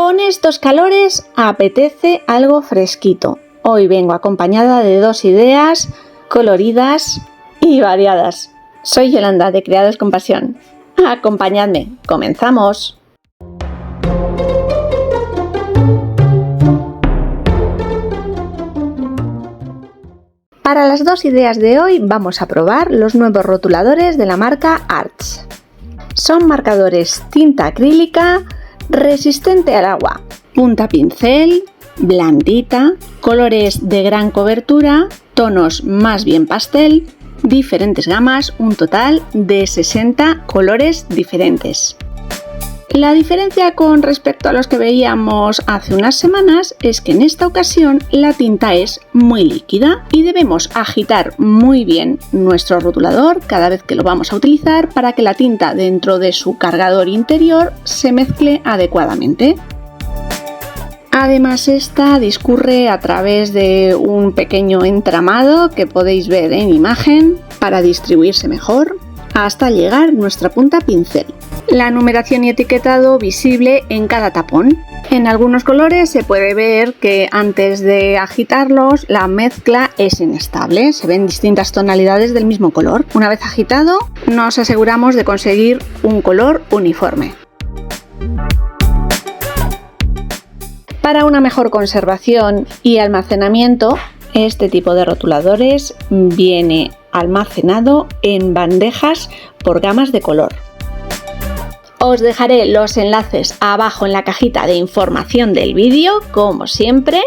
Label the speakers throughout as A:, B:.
A: Con estos calores apetece algo fresquito. Hoy vengo acompañada de 2 ideas coloridas y variadas. Soy Yolanda de Creados con Pasión. Acompañadme, comenzamos. Para las 2 ideas de hoy vamos a probar los nuevos rotuladores de la marca Arch. Son marcadores tinta acrílica resistente al agua, punta pincel, blandita, colores de gran cobertura, tonos más bien pastel, diferentes gamas, un total de 60 colores diferentes. La diferencia con respecto a los que veíamos hace unas semanas es que en esta ocasión la tinta es muy líquida y debemos agitar muy bien nuestro rotulador cada vez que lo vamos a utilizar para que la tinta dentro de su cargador interior se mezcle adecuadamente. Además, esta discurre a través de un pequeño entramado que podéis ver en imagen para distribuirse mejor hasta llegar a nuestra punta pincel. La numeración y etiquetado visible en cada tapón. En algunos colores se puede ver que antes de agitarlos la mezcla es inestable, se ven distintas tonalidades del mismo color. Una vez agitado, nos aseguramos de conseguir un color uniforme. Para una mejor conservación y almacenamiento, este tipo de rotuladores viene almacenado en bandejas por gamas de color. Os dejaré los enlaces abajo en la cajita de información del vídeo, como siempre.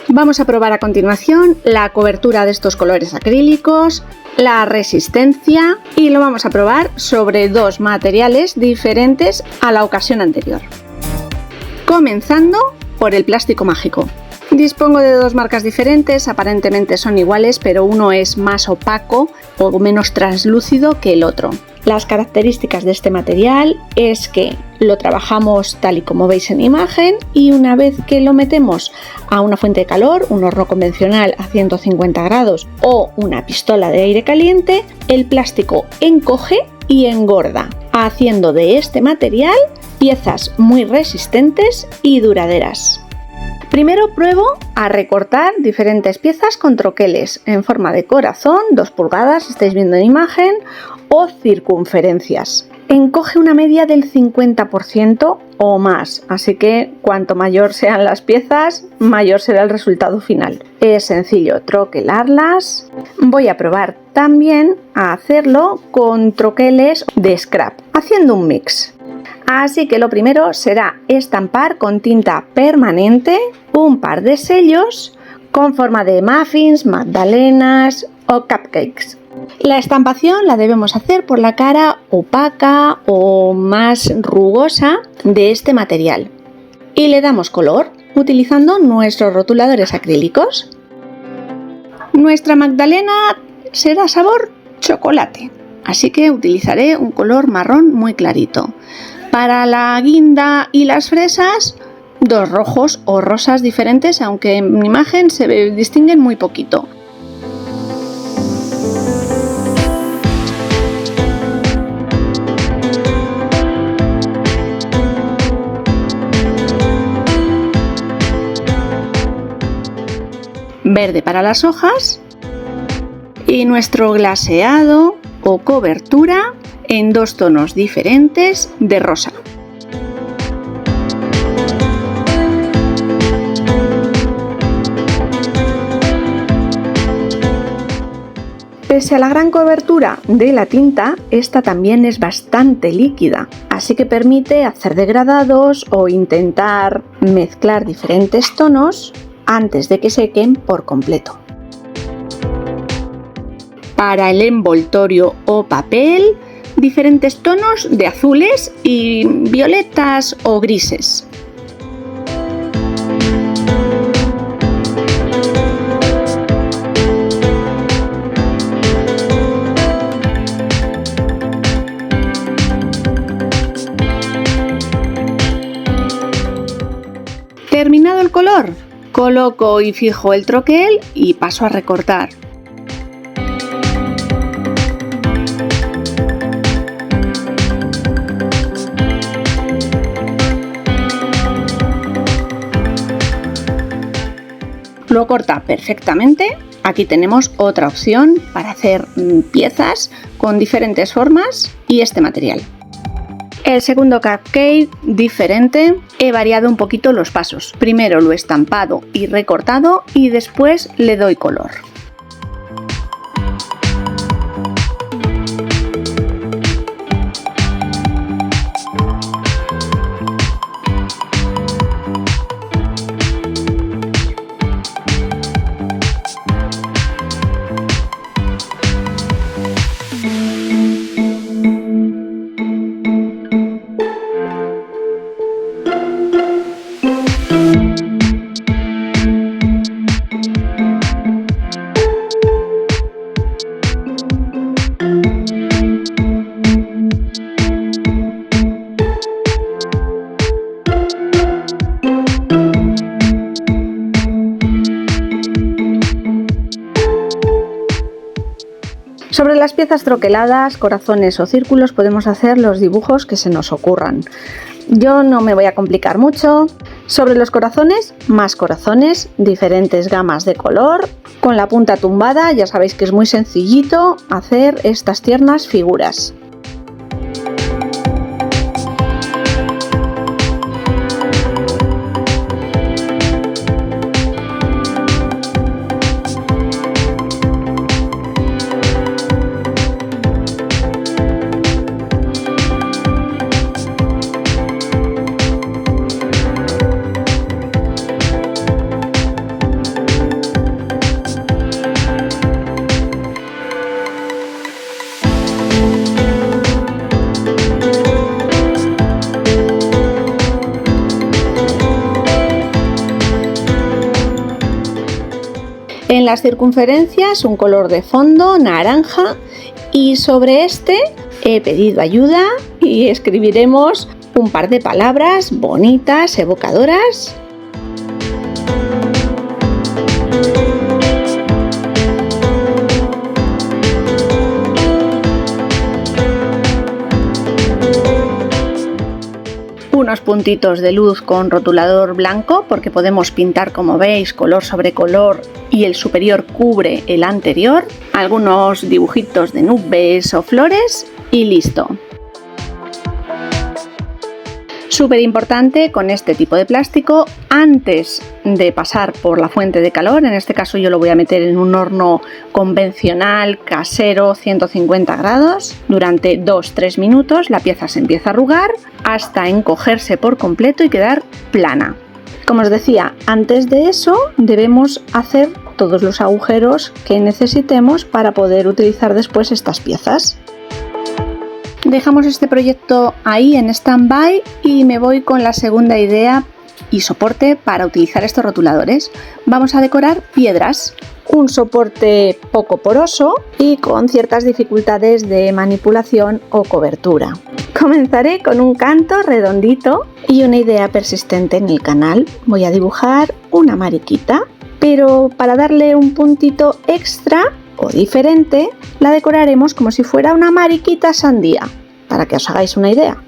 A: Vamos a probar a continuación la cobertura de estos colores acrílicos, la resistencia y lo vamos a probar sobre 2 materiales diferentes a la ocasión anterior. Comenzando por el plástico mágico. Dispongo de 2 marcas diferentes, aparentemente son iguales, pero uno es más opaco o menos translúcido que el otro. Las características de este material es que lo trabajamos tal y como veis en imagen y una vez que lo metemos a una fuente de calor, un horno convencional a 150 grados o una pistola de aire caliente, el plástico encoge y engorda, haciendo de este material piezas muy resistentes y duraderas. Primero pruebo a recortar diferentes piezas con troqueles en forma de corazón, 2 pulgadas, estáis viendo en imagen, o circunferencias. Encoge una media del 50% o más, así que cuanto mayor sean las piezas, mayor será el resultado final. Es sencillo troquelarlas. Voy a probar también a hacerlo con troqueles de scrap, haciendo un mix. Así que lo primero será estampar con tinta permanente un par de sellos con forma de muffins, magdalenas o cupcakes. La estampación la debemos hacer por la cara opaca o más rugosa de este material y le damos color utilizando nuestros rotuladores acrílicos. Nuestra magdalena será sabor chocolate, así que utilizaré un color marrón muy clarito. Para la guinda y las fresas, 2 rojos o rosas diferentes, aunque en imagen se distinguen muy poquito. Verde para las hojas y nuestro glaseado o cobertura en 2 tonos diferentes de rosa. Pese a la gran cobertura de la tinta, esta también es bastante líquida, así que permite hacer degradados o intentar mezclar diferentes tonos antes de que sequen por completo. Para el envoltorio o papel, diferentes tonos de azules y violetas o grises. Terminado el color, coloco y fijo el troquel y paso a recortar. Lo corta perfectamente. Aquí tenemos otra opción para hacer piezas con diferentes formas y este material. El segundo cupcake diferente, he variado un poquito los pasos. Primero lo he estampado y recortado y después le doy color. Sobre las piezas troqueladas, corazones o círculos podemos hacer los dibujos que se nos ocurran. Yo no me voy a complicar mucho. Sobre los corazones, más corazones, diferentes gamas de color. Con la punta tumbada, ya sabéis que es muy sencillito hacer estas tiernas figuras. En las circunferencias un color de fondo naranja y sobre este he pedido ayuda y escribiremos un par de palabras bonitas, evocadoras. Unos puntitos de luz con rotulador blanco porque podemos pintar, como veis, color sobre color y el superior cubre el anterior, algunos dibujitos de nubes o flores y listo. Súper importante con este tipo de plástico, antes de pasar por la fuente de calor, en este caso yo lo voy a meter en un horno convencional, casero, 150 grados, durante 2-3 minutos la pieza se empieza a arrugar hasta encogerse por completo y quedar plana. Como os decía, antes de eso debemos hacer todos los agujeros que necesitemos para poder utilizar después estas piezas. Dejamos este proyecto ahí en stand-by y me voy con la segunda idea y soporte para utilizar estos rotuladores. Vamos a decorar piedras, un soporte poco poroso y con ciertas dificultades de manipulación o cobertura. Comenzaré con un canto redondito y una idea persistente en el canal. Voy a dibujar una mariquita, pero para darle un puntito extra o diferente, la decoraremos como si fuera una mariquita sandía, para que os hagáis una idea.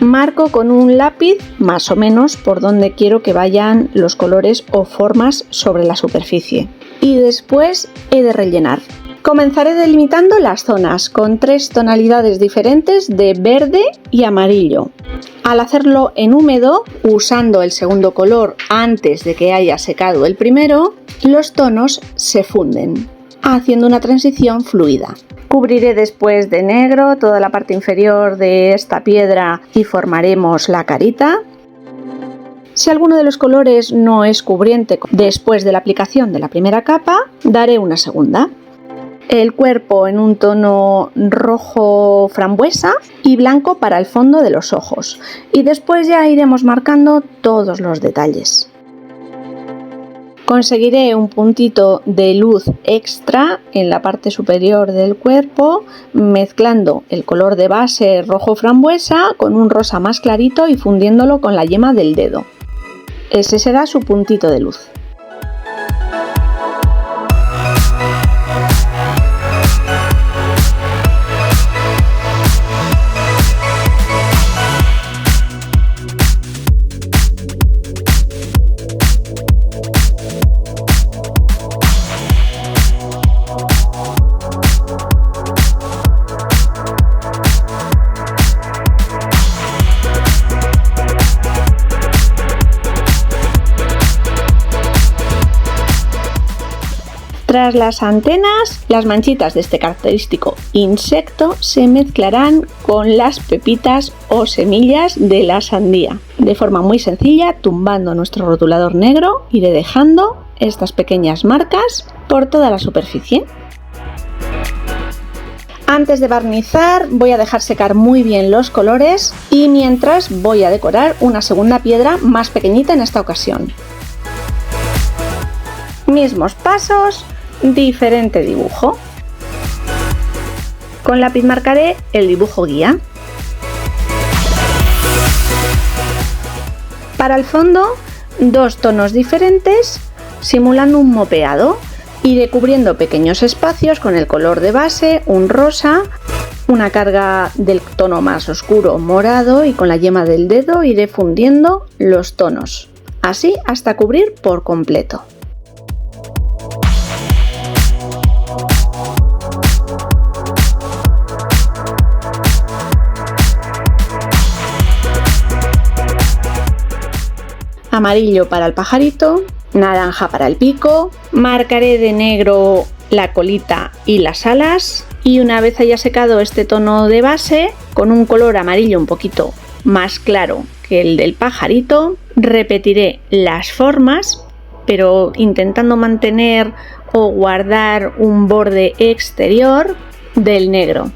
A: Marco con un lápiz más o menos por donde quiero que vayan los colores o formas sobre la superficie. Y después he de rellenar. Comenzaré delimitando las zonas con 3 tonalidades diferentes de verde y amarillo. Al hacerlo en húmedo, usando el segundo color antes de que haya secado el primero, los tonos se funden, haciendo una transición fluida. Cubriré después de negro toda la parte inferior de esta piedra y formaremos la carita. Si alguno de los colores no es cubriente después de la aplicación de la primera capa, daré una segunda. El cuerpo en un tono rojo frambuesa y blanco para el fondo de los ojos. Y después ya iremos marcando todos los detalles. Conseguiré un puntito de luz extra en la parte superior del cuerpo, mezclando el color de base rojo frambuesa con un rosa más clarito y fundiéndolo con la yema del dedo. Ese será su puntito de luz. Tras las antenas, las manchitas de este característico insecto se mezclarán con las pepitas o semillas de la sandía. De forma muy sencilla, tumbando nuestro rotulador negro, iré dejando estas pequeñas marcas por toda la superficie. Antes de barnizar voy a dejar secar muy bien los colores y mientras voy a decorar una segunda piedra más pequeñita en esta ocasión. Mismos pasos, diferente dibujo. Con lápiz marcaré el dibujo guía. Para el fondo, dos tonos diferentes simulando un mopeado. Iré cubriendo pequeños espacios con el color de base, un rosa, una carga del tono más oscuro morado y con la yema del dedo iré fundiendo los tonos, así hasta cubrir por completo. Amarillo para el pajarito, naranja para el pico, marcaré de negro la colita y las alas y una vez haya secado este tono de base con un color amarillo un poquito más claro que el del pajarito, repetiré las formas pero intentando mantener o guardar un borde exterior del negro.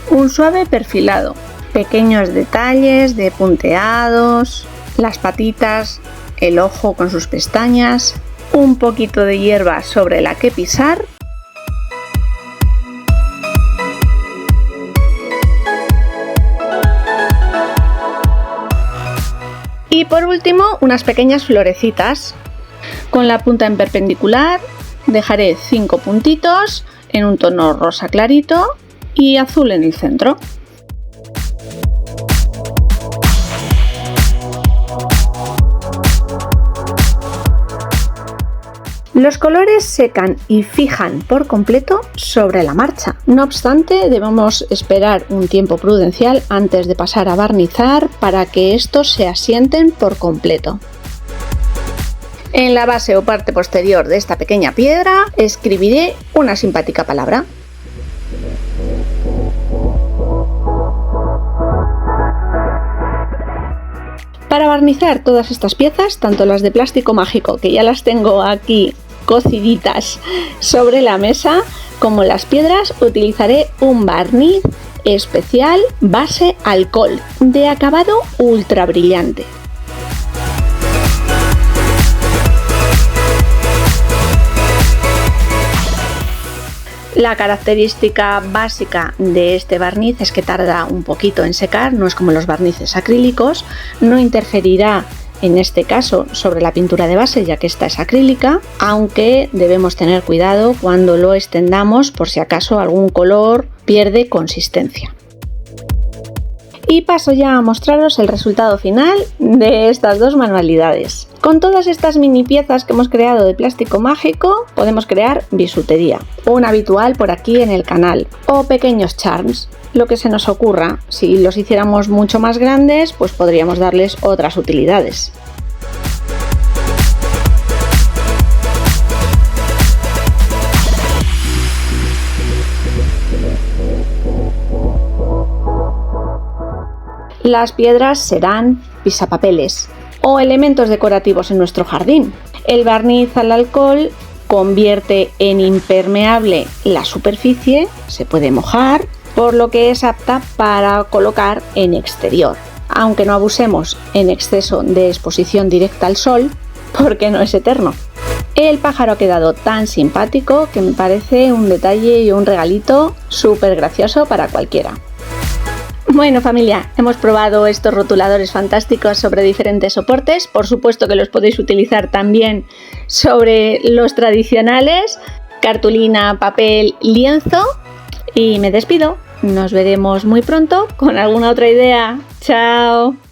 A: Un suave perfilado, pequeños detalles de punteados, las patitas, el ojo con sus pestañas, un poquito de hierba sobre la que pisar y por último unas pequeñas florecitas. Con la punta en perpendicular dejaré 5 puntitos en un tono rosa clarito y azul en el centro. Los colores secan y fijan por completo sobre la marcha. No obstante, debemos esperar un tiempo prudencial antes de pasar a barnizar para que estos se asienten por completo. En la base o parte posterior de esta pequeña piedra escribiré una simpática palabra. Para barnizar todas estas piezas, tanto las de plástico mágico, que ya las tengo aquí cociditas sobre la mesa, como las piedras, utilizaré un barniz especial base alcohol de acabado ultra brillante. La característica básica de este barniz es que tarda un poquito en secar, no es como los barnices acrílicos, no interferirá en este caso sobre la pintura de base ya que esta es acrílica, aunque debemos tener cuidado cuando lo extendamos por si acaso algún color pierde consistencia. Y paso ya a mostraros el resultado final de estas dos manualidades. Con todas estas mini piezas que hemos creado de plástico mágico podemos crear bisutería, un habitual por aquí en el canal, o pequeños charms, lo que se nos ocurra. Si los hiciéramos mucho más grandes, pues podríamos darles otras utilidades. Las piedras serán pisapapeles o elementos decorativos en nuestro jardín. El barniz al alcohol convierte en impermeable la superficie, se puede mojar, por lo que es apta para colocar en exterior. Aunque no abusemos en exceso de exposición directa al sol, porque no es eterno. El pájaro ha quedado tan simpático que me parece un detalle y un regalito súper gracioso para cualquiera. Bueno familia, hemos probado estos rotuladores fantásticos sobre diferentes soportes, por supuesto que los podéis utilizar también sobre los tradicionales, cartulina, papel, lienzo y me despido, nos veremos muy pronto con alguna otra idea, ¡chao!